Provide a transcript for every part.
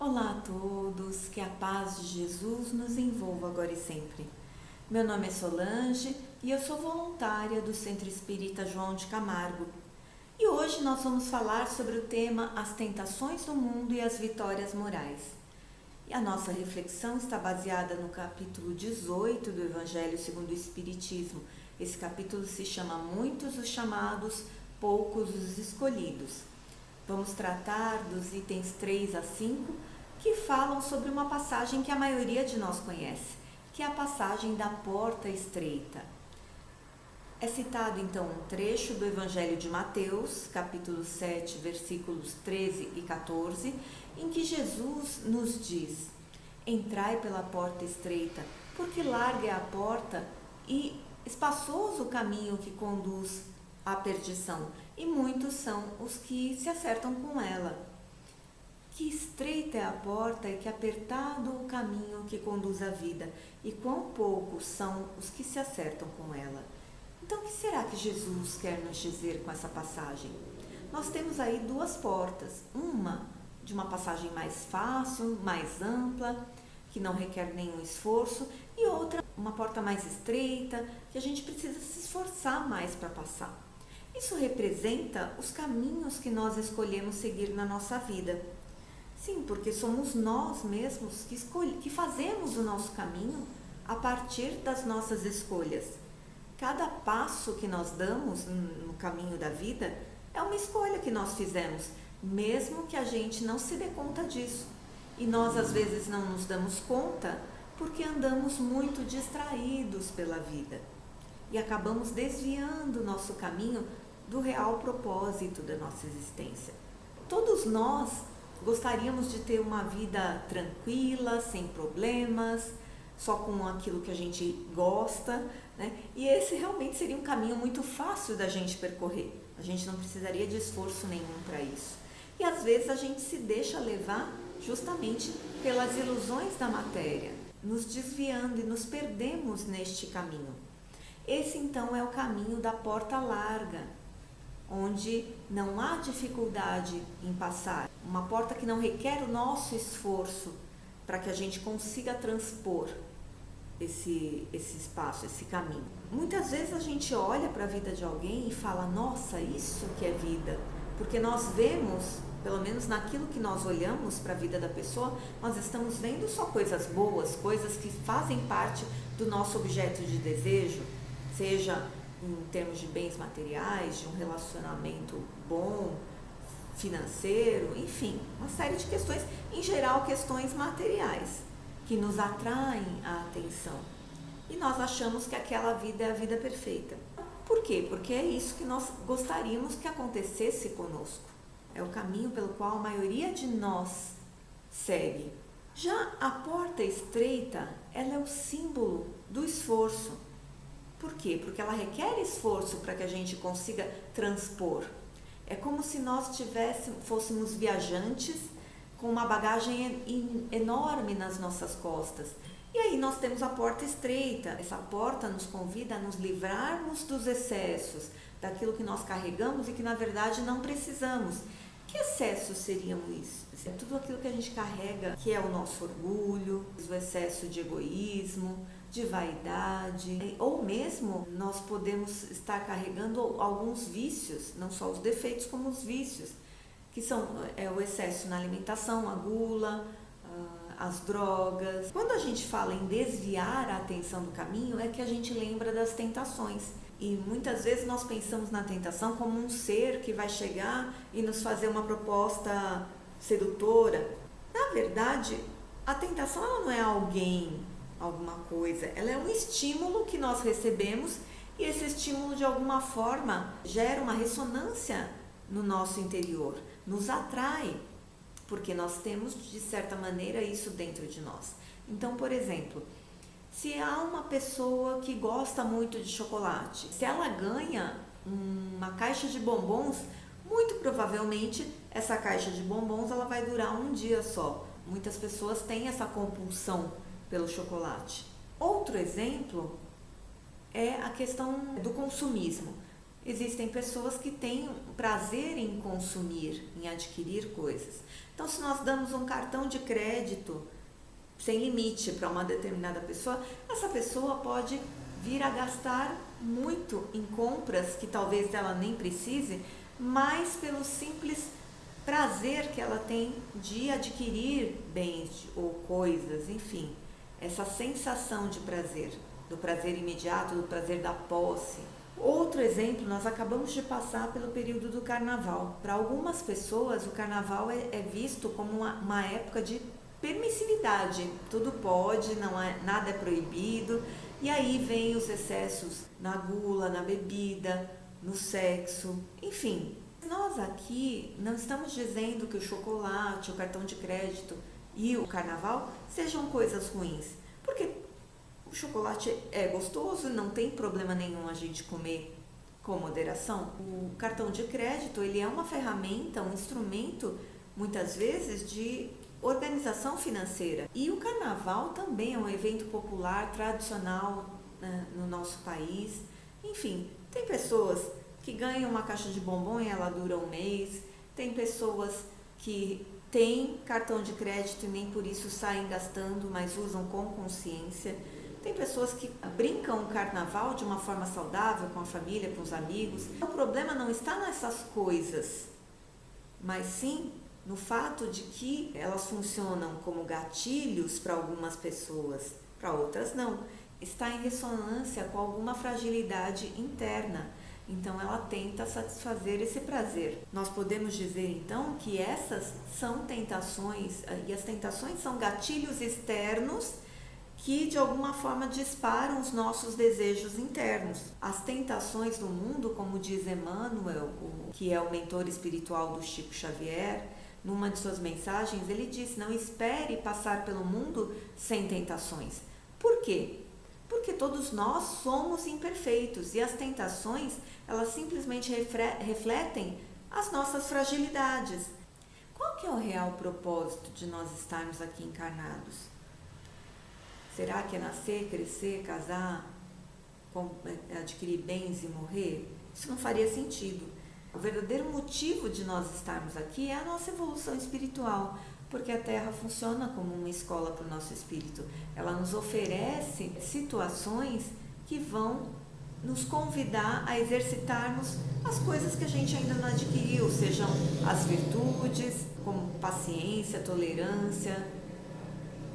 Olá a todos, que a paz de Jesus nos envolva agora e sempre. Meu nome é Solange e eu sou voluntária do Centro Espírita João de Camargo. E hoje nós vamos falar sobre o tema As Tentações do Mundo e as Vitórias Morais. E a nossa reflexão está baseada no capítulo 18 do Evangelho segundo o Espiritismo. Esse capítulo se chama Muitos os chamados, poucos os escolhidos. Vamos tratar dos itens 3 a 5, que falam sobre uma passagem que a maioria de nós conhece, que é a passagem da porta estreita. É citado então um trecho do Evangelho de Mateus, capítulo 7, versículos 13 e 14, em que Jesus nos diz: Entrai pela porta estreita, porque larga é a porta e espaçoso o caminho que conduz à perdição, e muitos são os que se acertam com ela. Que estreita é a porta e que apertado o caminho que conduz à vida, e quão poucos são os que se acertam com ela. Então, o que será que Jesus quer nos dizer com essa passagem? Nós temos aí duas portas, uma de uma passagem mais fácil, mais ampla, que não requer nenhum esforço, e outra, uma porta mais estreita, que a gente precisa se esforçar mais para passar. Isso representa os caminhos que nós escolhemos seguir na nossa vida. Sim, porque somos nós mesmos que fazemos o nosso caminho a partir das nossas escolhas. Cada passo que nós damos no caminho da vida é uma escolha que nós fizemos, mesmo que a gente não se dê conta disso. E nós às vezes não nos damos conta porque andamos muito distraídos pela vida e acabamos desviando o nosso caminho do real propósito da nossa existência. Todos nós gostaríamos de ter uma vida tranquila, sem problemas, só com aquilo que a gente gosta, né? E esse realmente seria um caminho muito fácil da gente percorrer. A gente não precisaria de esforço nenhum para isso. E às vezes a gente se deixa levar justamente pelas ilusões da matéria, nos desviando e nos perdemos neste caminho. Esse então é o caminho da porta larga, onde não há dificuldade em passar. Uma porta que não requer o nosso esforço para que a gente consiga transpor esse espaço, esse caminho. Muitas vezes a gente olha para a vida de alguém e fala: nossa, isso que é vida. Porque nós vemos, pelo menos naquilo que nós olhamos para a vida da pessoa, nós estamos vendo só coisas boas, coisas que fazem parte do nosso objeto de desejo, seja em termos de bens materiais, de um relacionamento bom, financeiro, enfim, uma série de questões, em geral questões materiais, que nos atraem a atenção. E nós achamos que aquela vida é a vida perfeita. Por quê? Porque é isso que nós gostaríamos que acontecesse conosco. É o caminho pelo qual a maioria de nós segue. Já a porta estreita, ela é o símbolo do esforço. Por quê? Porque ela requer esforço para que a gente consiga transpor. É como se nós fôssemos viajantes com uma bagagem enorme nas nossas costas. E aí nós temos a porta estreita. Essa porta nos convida a nos livrarmos dos excessos, daquilo que nós carregamos e que na verdade não precisamos. Que excessos seriam isso? É tudo aquilo que a gente carrega, que é o nosso orgulho, o excesso de egoísmo, de vaidade, ou mesmo nós podemos estar carregando alguns vícios, não só os defeitos como os vícios, que são o excesso na alimentação, a gula, as drogas. Quando a gente fala em desviar a atenção do caminho, é que a gente lembra das tentações. E muitas vezes nós pensamos na tentação como um ser que vai chegar e nos fazer uma proposta sedutora. Na verdade, a tentação ela não é alguém, alguma coisa, ela é um estímulo que nós recebemos e esse estímulo de alguma forma gera uma ressonância no nosso interior, nos atrai, porque nós temos de certa maneira isso dentro de nós. Então, por exemplo, se há uma pessoa que gosta muito de chocolate, se ela ganha uma caixa de bombons, muito provavelmente essa caixa de bombons ela vai durar um dia só. Muitas pessoas têm essa compulsão pelo chocolate. Outro exemplo é a questão do consumismo. Existem pessoas que têm prazer em consumir, em adquirir coisas. Então, se nós damos um cartão de crédito sem limite para uma determinada pessoa, essa pessoa pode vir a gastar muito em compras que talvez ela nem precise, mas pelo simples prazer que ela tem de adquirir bens ou coisas, enfim, essa sensação de prazer, do prazer imediato, do prazer da posse. Outro exemplo, nós acabamos de passar pelo período do carnaval. Para algumas pessoas, o carnaval é visto como uma época de permissividade. Tudo pode, nada é proibido. E aí vem os excessos na gula, na bebida, no sexo, enfim. Nós aqui não estamos dizendo que o chocolate, o cartão de crédito e o carnaval sejam coisas ruins. Porque o chocolate é gostoso, não tem problema nenhum a gente comer com moderação. O cartão de crédito, ele é uma ferramenta, um instrumento, muitas vezes, de organização financeira. E o carnaval também é um evento popular, tradicional, né, no nosso país. Enfim, tem pessoas que ganham uma caixa de bombom e ela dura um mês. Tem pessoas que têm cartão de crédito e nem por isso saem gastando, mas usam com consciência. Tem pessoas que brincam o carnaval de uma forma saudável, com a família, com os amigos. O problema não está nessas coisas, mas sim no fato de que elas funcionam como gatilhos para algumas pessoas, para outras não. Está em ressonância com alguma fragilidade interna, então ela tenta satisfazer esse prazer. Nós podemos dizer então que essas são tentações, e as tentações são gatilhos externos que de alguma forma disparam os nossos desejos internos. As tentações do mundo, como diz Emmanuel, que é o mentor espiritual do Chico Xavier, numa de suas mensagens, ele diz: não espere passar pelo mundo sem tentações. Por quê? Porque todos nós somos imperfeitos e as tentações, elas simplesmente refletem as nossas fragilidades. Qual que é o real propósito de nós estarmos aqui encarnados? Será que é nascer, crescer, casar, adquirir bens e morrer? Isso não faria sentido. O verdadeiro motivo de nós estarmos aqui é a nossa evolução espiritual, porque a Terra funciona como uma escola para o nosso espírito. Ela nos oferece situações que vão nos convidar a exercitarmos as coisas que a gente ainda não adquiriu, sejam as virtudes, como paciência, tolerância,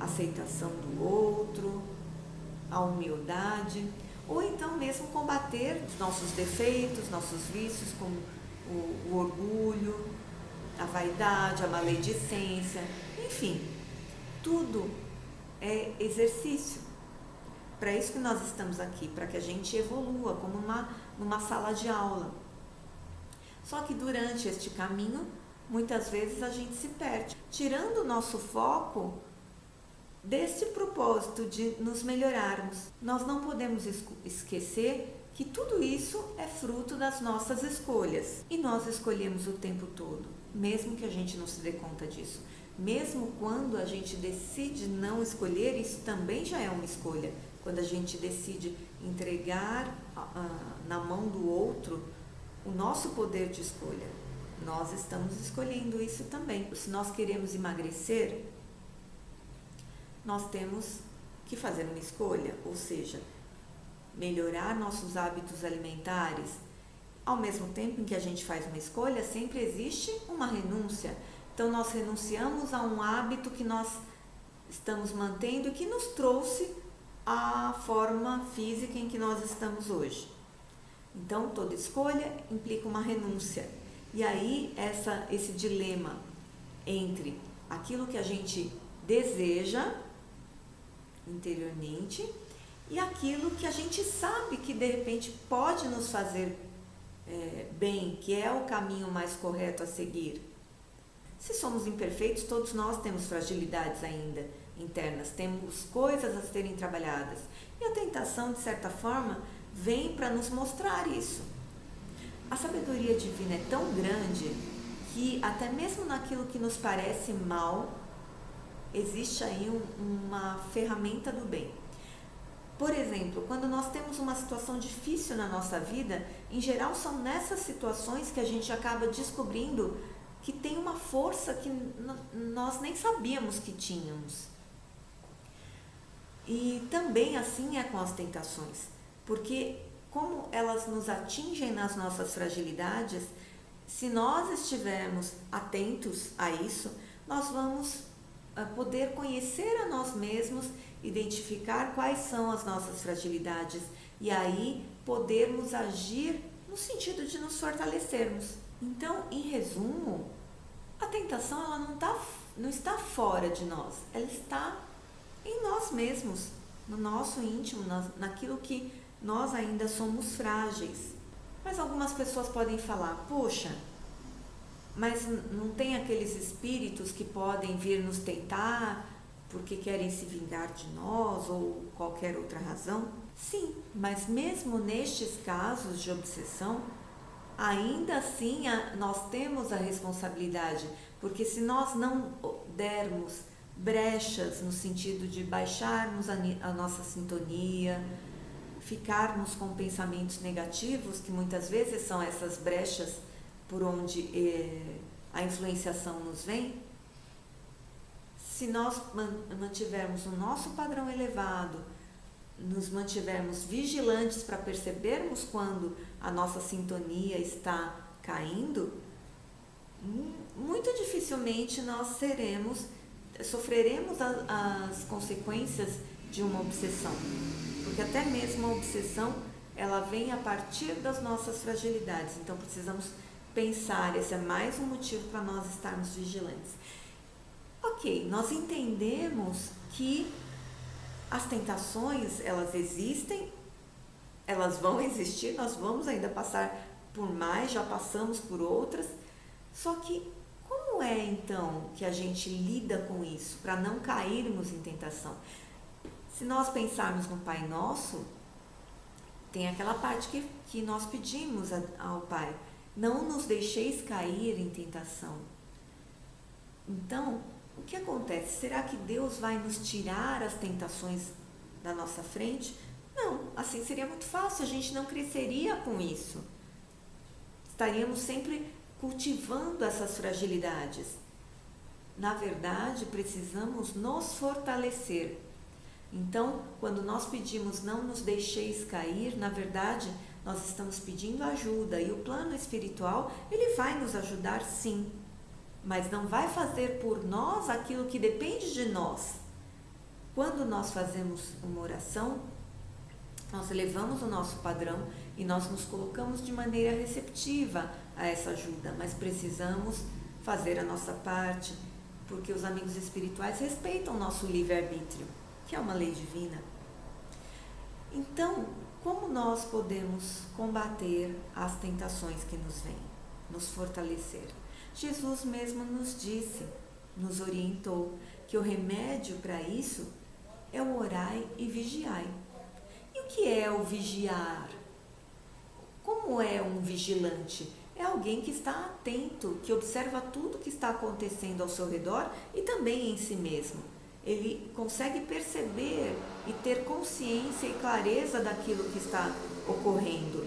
aceitação do outro, a humildade, ou então mesmo combater os nossos defeitos, nossos vícios, como o orgulho, a vaidade, a maledicência, enfim, tudo é exercício. Para isso que nós estamos aqui, para que a gente evolua como numa sala de aula. Só que durante este caminho, muitas vezes a gente se perde, tirando o nosso foco desse propósito de nos melhorarmos. Nós não podemos esquecer que tudo isso é fruto das nossas escolhas. E nós escolhemos o tempo todo, mesmo que a gente não se dê conta disso. Mesmo quando a gente decide não escolher, isso também já é uma escolha. Quando a gente decide entregar na mão do outro o nosso poder de escolha, nós estamos escolhendo isso também. Se nós queremos emagrecer, nós temos que fazer uma escolha, ou seja, melhorar nossos hábitos alimentares. Ao mesmo tempo em que a gente faz uma escolha, sempre existe uma renúncia. Então, nós renunciamos a um hábito que nós estamos mantendo e que nos trouxe a forma física em que nós estamos hoje. Então, toda escolha implica uma renúncia. E aí, esse dilema entre aquilo que a gente deseja interiormente e aquilo que a gente sabe que de repente pode nos fazer bem, que é o caminho mais correto a seguir. Se somos imperfeitos, todos nós temos fragilidades ainda internas, temos coisas a serem trabalhadas. E a tentação, de certa forma, vem para nos mostrar isso. A sabedoria divina é tão grande que até mesmo naquilo que nos parece mal, existe aí uma ferramenta do bem. Por exemplo, quando nós temos uma situação difícil na nossa vida, em geral são nessas situações que a gente acaba descobrindo que tem uma força que nós nem sabíamos que tínhamos. E também assim é com as tentações, porque como elas nos atingem nas nossas fragilidades, se nós estivermos atentos a isso, nós vamos poder conhecer a nós mesmos, identificar quais são as nossas fragilidades e aí podermos agir no sentido de nos fortalecermos. Então, em resumo, a tentação ela não está fora de nós, ela está em nós mesmos, no nosso íntimo, naquilo que nós ainda somos frágeis. Mas algumas pessoas podem falar, poxa, mas não tem aqueles espíritos que podem vir nos tentar porque querem se vingar de nós ou qualquer outra razão? Sim, mas mesmo nestes casos de obsessão, ainda assim nós temos a responsabilidade, porque se nós não dermos brechas no sentido de baixarmos a nossa sintonia, ficarmos com pensamentos negativos, que muitas vezes são essas brechas por onde a influenciação nos vem, se nós mantivermos o nosso padrão elevado, nos mantivermos vigilantes para percebermos quando a nossa sintonia está caindo, muito dificilmente nós sofreremos as consequências de uma obsessão, porque até mesmo a obsessão ela vem a partir das nossas fragilidades, então precisamos pensar, esse é mais um motivo para nós estarmos vigilantes. Ok, nós entendemos que as tentações, elas existem, elas vão existir, nós vamos ainda passar por mais, já passamos por outras, só que como é então que a gente lida com isso, para não cairmos em tentação? Se nós pensarmos no Pai Nosso, tem aquela parte que nós pedimos ao Pai, não nos deixeis cair em tentação. Então, o que acontece? Será que Deus vai nos tirar as tentações da nossa frente? Não, assim seria muito fácil, a gente não cresceria com isso. Estaríamos sempre cultivando essas fragilidades. Na verdade, precisamos nos fortalecer. Então, quando nós pedimos não nos deixeis cair, na verdade, nós estamos pedindo ajuda e o plano espiritual, ele vai nos ajudar sim, mas não vai fazer por nós aquilo que depende de nós. Quando nós fazemos uma oração, nós elevamos o nosso padrão e nós nos colocamos de maneira receptiva a essa ajuda, mas precisamos fazer a nossa parte, porque os amigos espirituais respeitam o nosso livre-arbítrio, que é uma lei divina. Então, como nós podemos combater as tentações que nos vêm, nos fortalecer? Jesus mesmo nos disse, nos orientou, que o remédio para isso é o orai e vigiai. E o que é o vigiar? Como é um vigilante? É alguém que está atento, que observa tudo que está acontecendo ao seu redor e também em si mesmo. Ele consegue perceber e ter consciência e clareza daquilo que está ocorrendo.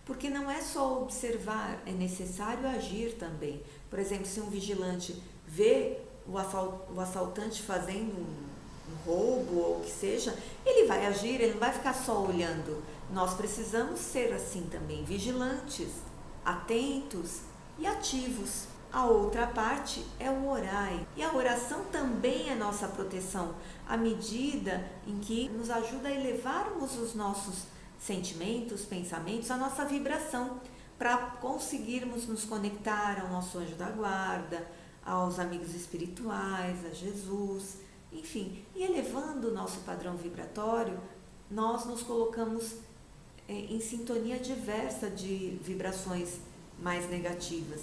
Porque não é só observar, é necessário agir também. Por exemplo, se um vigilante vê o assaltante fazendo um roubo ou o que seja, ele vai agir, ele não vai ficar só olhando. Nós precisamos ser assim também, vigilantes, atentos e ativos. A outra parte é o orai. E a oração também é nossa proteção, à medida em que nos ajuda a elevarmos os nossos sentimentos, pensamentos, a nossa vibração, para conseguirmos nos conectar ao nosso anjo da guarda, aos amigos espirituais, a Jesus, enfim. E elevando o nosso padrão vibratório, nós nos colocamos em sintonia diversa de vibrações mais negativas.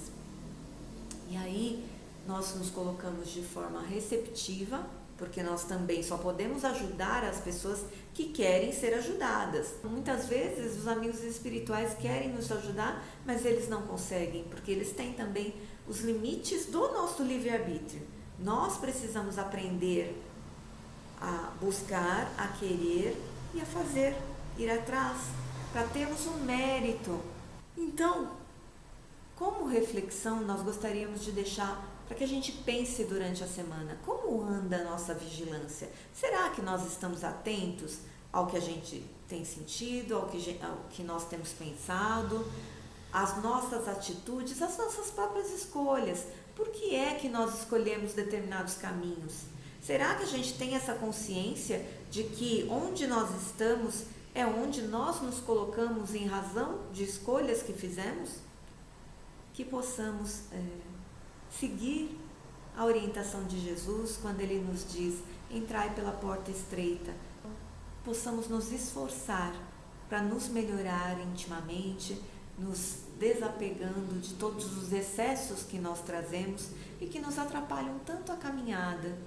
E aí nós nos colocamos de forma receptiva, porque nós também só podemos ajudar as pessoas que querem ser ajudadas. Muitas vezes os amigos espirituais querem nos ajudar, mas eles não conseguem, porque eles têm também os limites do nosso livre-arbítrio. Nós precisamos aprender a buscar, a querer e a fazer, ir atrás, para termos um mérito. Então, como reflexão, nós gostaríamos de deixar para que a gente pense durante a semana, como anda a nossa vigilância? Será que nós estamos atentos ao que a gente tem sentido, ao que nós temos pensado, às nossas atitudes, às nossas próprias escolhas? Por que é que nós escolhemos determinados caminhos? Será que a gente tem essa consciência de que onde nós estamos é onde nós nos colocamos em razão de escolhas que fizemos? Que possamos seguir a orientação de Jesus quando Ele nos diz: entrai pela porta estreita. Possamos nos esforçar para nos melhorar intimamente, nos desapegando de todos os excessos que nós trazemos e que nos atrapalham tanto a caminhada.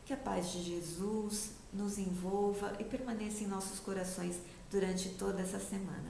Que a paz de Jesus nos envolva e permaneça em nossos corações durante toda essa semana.